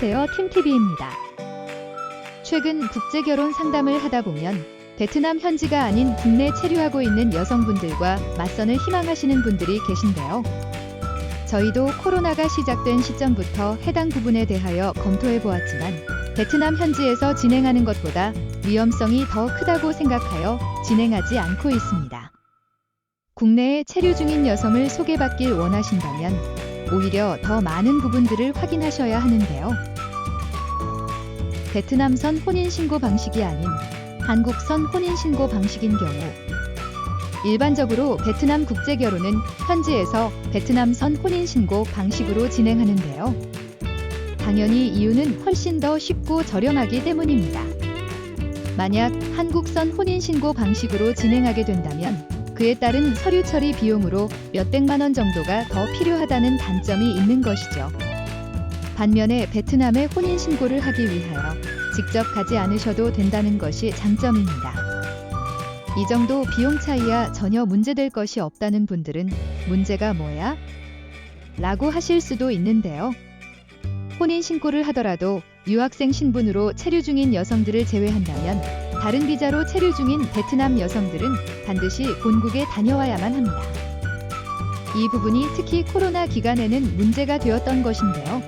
안녕하세요. 팀TV입니다. 최근 국제결혼 상담을 하다 보면 베트남 현지가 아닌 국내 체류하고 있는 여성분들과 맞선을 희망하시는 분들이 계신데요. 저희도 코로나가 시작된 시점부터 해당 부분에 대하여 검토해 보았지만 베트남 현지에서 진행하는 것보다 위험성이 더 크다고 생각하여 진행하지 않고 있습니다. 국내에 체류 중인 여성을 소개받길 원하신다면 오히려 더 많은 부분들을 확인하셔야 하는데요. 베트남선 혼인신고 방식이 아닌 한국선 혼인신고 방식인 경우 일반적으로 베트남 국제결혼은 현지에서 베트남선 혼인신고 방식으로 진행하는데요. 당연히 이유는 훨씬 더 쉽고 저렴하기 때문입니다. 만약 한국선 혼인신고 방식으로 진행하게 된다면 그에 따른 서류 처리 비용으로 몇백만 원 정도가 더 필요하다는 단점이 있는 것이죠. 반면에 베트남에 혼인신고를 하기 위하여 직접 가지 않으셔도 된다는 것이 장점입니다. 이 정도 비용 차이야 전혀 문제될 것이 없다는 분들은 문제가 뭐야? 라고 하실 수도 있는데요. 혼인신고를 하더라도 유학생 신분으로 체류 중인 여성들을 제외한다면 다른 비자로 체류 중인 베트남 여성들은 반드시 본국에 다녀와야만 합니다. 이 부분이 특히 코로나 기간에는 문제가 되었던 것인데요.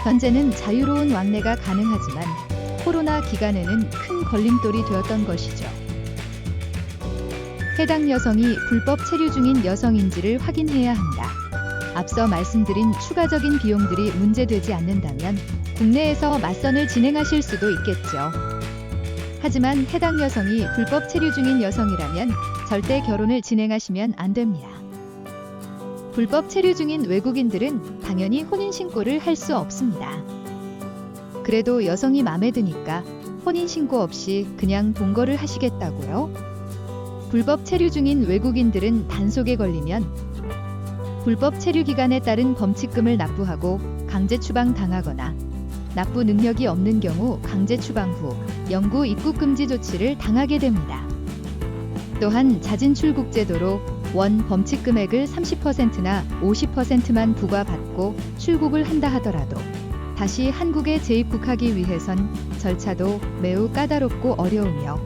현재는 자유로운 왕래가 가능하지만 코로나 기간에는 큰 걸림돌이 되었던 것이죠. 해당 여성이 불법 체류 중인 여성인지를 확인해야 합니다. 앞서 말씀드린 추가적인 비용들이 문제되지 않는다면 국내에서 맞선을 진행하실 수도 있겠죠. 하지만 해당 여성이 불법 체류 중인 여성이라면 절대 결혼을 진행하시면 안 됩니다. 불법 체류 중인 외국인들은 당연히 혼인신고를 할 수 없습니다. 그래도 여성이 마음에 드니까 혼인신고 없이 그냥 동거를 하시겠다고요? 불법 체류 중인 외국인들은 단속에 걸리면 불법 체류 기간에 따른 범칙금을 납부하고 강제 추방 당하거나 납부 능력이 없는 경우 강제 추방 후 영구 입국 금지 조치를 당하게 됩니다. 또한 자진 출국 제도로 원 범칙 금액을 30%나 50%만 부과받고 출국을 한다 하더라도 다시 한국에 재입국하기 위해선 절차도 매우 까다롭고 어려우며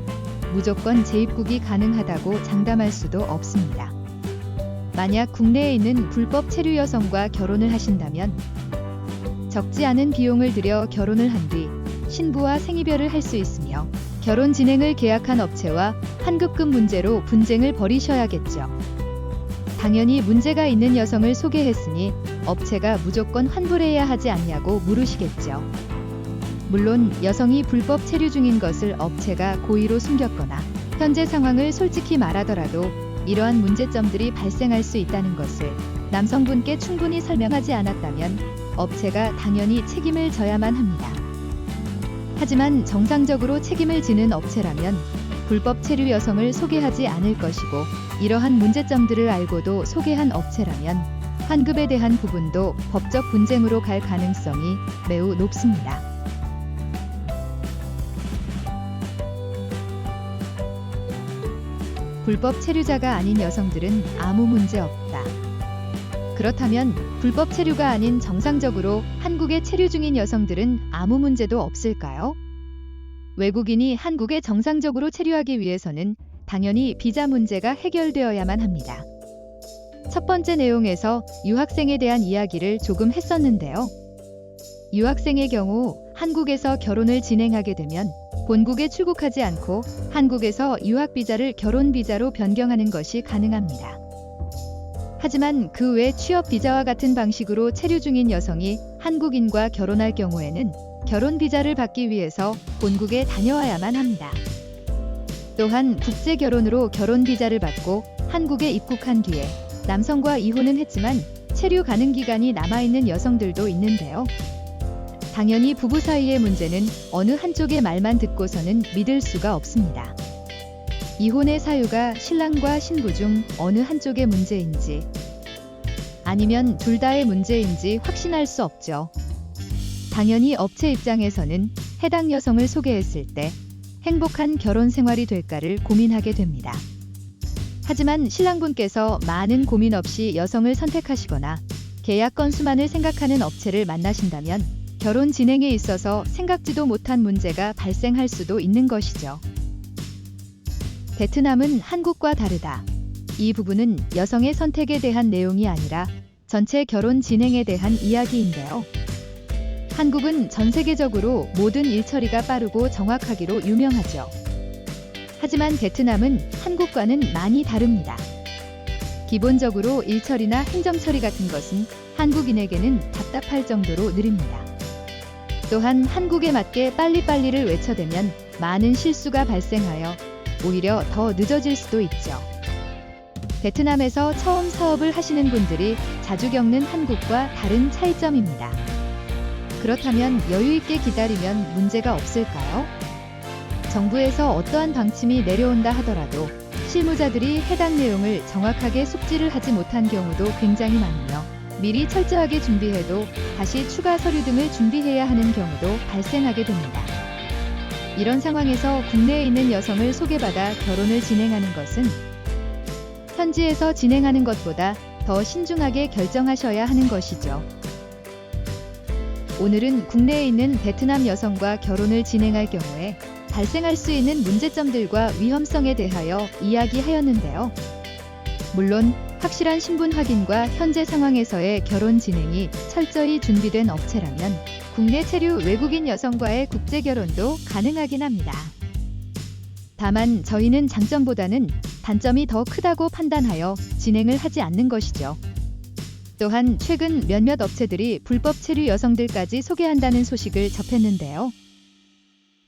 무조건 재입국이 가능하다고 장담할 수도 없습니다. 만약 국내에 있는 불법 체류 여성과 결혼을 하신다면 적지 않은 비용을 들여 결혼을 한 뒤 신부와 생이별을 할 수 있으며 결혼 진행을 계약한 업체와 환급금 문제로 분쟁을 벌이셔야겠죠. 당연히 문제가 있는 여성을 소개했으니 업체가 무조건 환불해야 하지 않냐고 물으시겠죠. 물론 여성이 불법 체류 중인 것을 업체가 고의로 숨겼거나 현재 상황을 솔직히 말하더라도 이러한 문제점들이 발생할 수 있다는 것을 남성분께 충분히 설명하지 않았다면 업체가 당연히 책임을 져야만 합니다. 하지만 정상적으로 책임을 지는 업체라면 불법 체류 여성을 소개하지 않을 것이고 이러한 문제점들을 알고도 소개한 업체라면 환급에 대한 부분도 법적 분쟁으로 갈 가능성이 매우 높습니다. 불법 체류자가 아닌 여성들은 아무 문제 없다. 그렇다면 불법 체류가 아닌 정상적으로 한국에 체류 중인 여성들은 아무 문제도 없을까요? 외국인이 한국에 정상적으로 체류하기 위해서는 당연히 비자 문제가 해결되어야만 합니다. 첫 번째 내용에서 유학생에 대한 이야기를 조금 했었는데요. 유학생의 경우 한국에서 결혼을 진행하게 되면 본국에 출국하지 않고 한국에서 유학비자를 결혼비자로 변경하는 것이 가능합니다. 하지만 그 외 취업비자와 같은 방식으로 체류 중인 여성이 한국인과 결혼할 경우에는 결혼비자를 받기 위해서 본국에 다녀와야만 합니다. 또한 국제결혼으로 결혼비자를 받고 한국에 입국한 뒤에 남성과 이혼은 했지만 체류 가능 기간이 남아있는 여성들도 있는데요. 당연히 부부 사이의 문제는 어느 한쪽의 말만 듣고서는 믿을 수가 없습니다. 이혼의 사유가 신랑과 신부 중 어느 한쪽의 문제인지 아니면 둘 다의 문제인지 확신할 수 없죠. 당연히 업체 입장에서는 해당 여성을 소개했을 때 행복한 결혼 생활이 될까를 고민하게 됩니다. 하지만 신랑분께서 많은 고민 없이 여성을 선택하시거나 계약 건수만을 생각하는 업체를 만나신다면 결혼 진행에 있어서 생각지도 못한 문제가 발생할 수도 있는 것이죠. 베트남은 한국과 다르다. 이 부분은 여성의 선택에 대한 내용이 아니라 전체 결혼 진행에 대한 이야기인데요. 한국은 전 세계적으로 모든 일처리가 빠르고 정확하기로 유명하죠. 하지만 베트남은 한국과는 많이 다릅니다. 기본적으로 일처리나 행정처리 같은 것은 한국인에게는 답답할 정도로 느립니다. 또한 한국에 맞게 빨리빨리를 외쳐대면 많은 실수가 발생하여 오히려 더 늦어질 수도 있죠. 베트남에서 처음 사업을 하시는 분들이 자주 겪는 한국과 다른 차이점입니다. 그렇다면 여유 있게 기다리면 문제가 없을까요? 정부에서 어떠한 방침이 내려온다 하더라도 실무자들이 해당 내용을 정확하게 숙지를 하지 못한 경우도 굉장히 많으며 미리 철저하게 준비해도 다시 추가 서류 등을 준비해야 하는 경우도 발생하게 됩니다. 이런 상황에서 국내에 있는 여성을 소개받아 결혼을 진행하는 것은 현지에서 진행하는 것보다 더 신중하게 결정하셔야 하는 것이죠. 오늘은 국내에 있는 베트남 여성과 결혼을 진행할 경우에 발생할 수 있는 문제점들과 위험성에 대하여 이야기하였는데요. 물론 확실한 신분 확인과 현재 상황에서의 결혼 진행이 철저히 준비된 업체라면 국내 체류 외국인 여성과의 국제 결혼도 가능하긴 합니다. 다만 저희는 장점보다는 단점이 더 크다고 판단하여 진행을 하지 않는 것이죠. 또한 최근 몇몇 업체들이 불법 체류 여성들까지 소개한다는 소식을 접했는데요.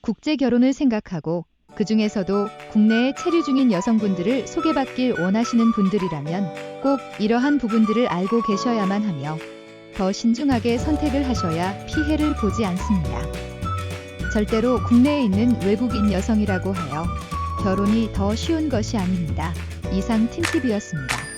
국제 결혼을 생각하고 그 중에서도 국내에 체류 중인 여성분들을 소개받길 원하시는 분들이라면 꼭 이러한 부분들을 알고 계셔야만 하며 더 신중하게 선택을 하셔야 피해를 보지 않습니다. 절대로 국내에 있는 외국인 여성이라고 하여 결혼이 더 쉬운 것이 아닙니다. 이상 틴티비였습니다.